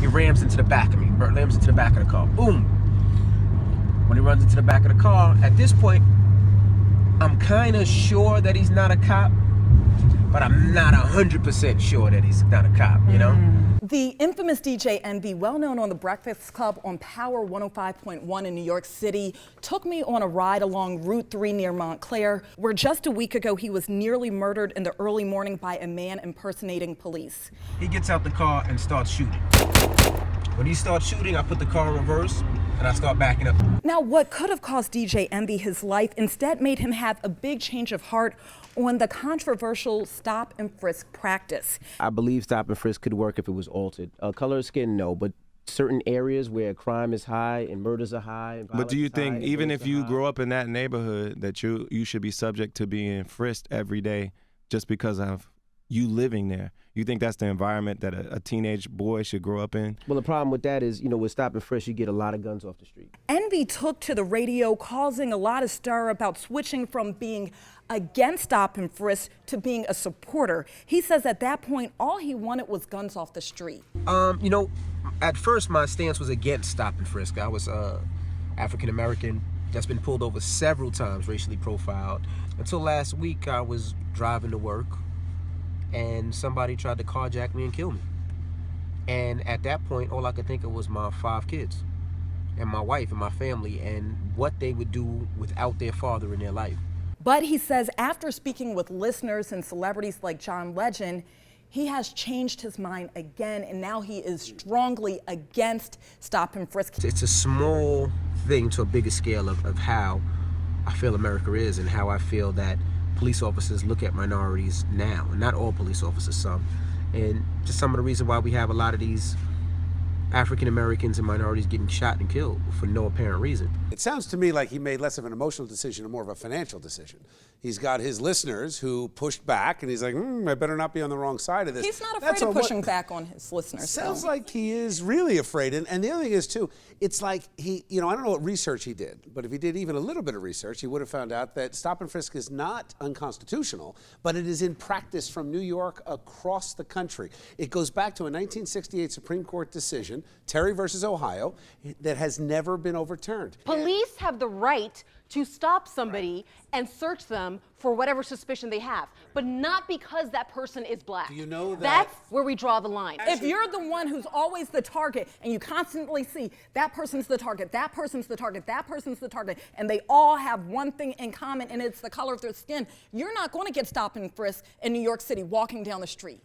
he rams into the back of me, rams into the back of the car. Boom. When he runs into the back of the car, at this point, I'm kind of sure that he's not a cop, but I'm not 100% sure that he's not a cop, you know? The infamous DJ Envy, well known on the Breakfast Club on Power 105.1 in New York City, took me on a ride along Route 3 near Montclair, where just a week ago he was nearly murdered in the early morning by a man impersonating police. He gets out the car and starts shooting. When he starts shooting, I put the car in reverse and I start backing up. Now, what could have cost DJ Envy his life instead made him have a big change of heart on the controversial stop and frisk practice. I believe stop and frisk could work if it was altered. Color of skin, no, but certain areas where crime is high and murders are high. And but do you think high, even if you grow up in that neighborhood that you should be subject to being frisked every day just because of you living there? You think that's the environment that a teenage boy should grow up in? Well, the problem with that is, with stop and frisk, you get a lot of guns off the street. Envy took to the radio, causing a lot of stir about switching from being against stop and frisk to being a supporter. He says at that point, all he wanted was guns off the street. At first my stance was against stop and frisk. I was African American, that's been pulled over several times, racially profiled. Until last week, I was driving to work and somebody tried to carjack me and kill me. And at that point, all I could think of was my 5 kids and my wife and my family and what they would do without their father in their life. But he says after speaking with listeners and celebrities like John Legend, he has changed his mind again, and now he is strongly against stop and frisk. It's a small thing to a bigger scale of how I feel America is and how I feel that police officers look at minorities now, and not all police officers, some. And just some of the reason why we have a lot of these African Americans and minorities getting shot and killed for no apparent reason. It sounds to me like he made less of an emotional decision and more of a financial decision. He's got his listeners who pushed back, and he's like, I better not be on the wrong side of this. He's not afraid of pushing back on his listeners. Sounds like he is really afraid. And the other thing is, too, it's like I don't know what research he did, but if he did even a little bit of research, he would have found out that stop and frisk is not unconstitutional, but it is in practice from New York across the country. It goes back to a 1968 Supreme Court decision, Terry versus Ohio, that has never been overturned. Police have the right to stop somebody and search them for whatever suspicion they have, but not because that person is black. Do you know that? That's where we draw the line. If you're the one who's always the target and you constantly see that person's the target, that person's the target, that person's the target, and they all have one thing in common and it's the color of their skin, you're not going to get stop and frisk in New York City walking down the street.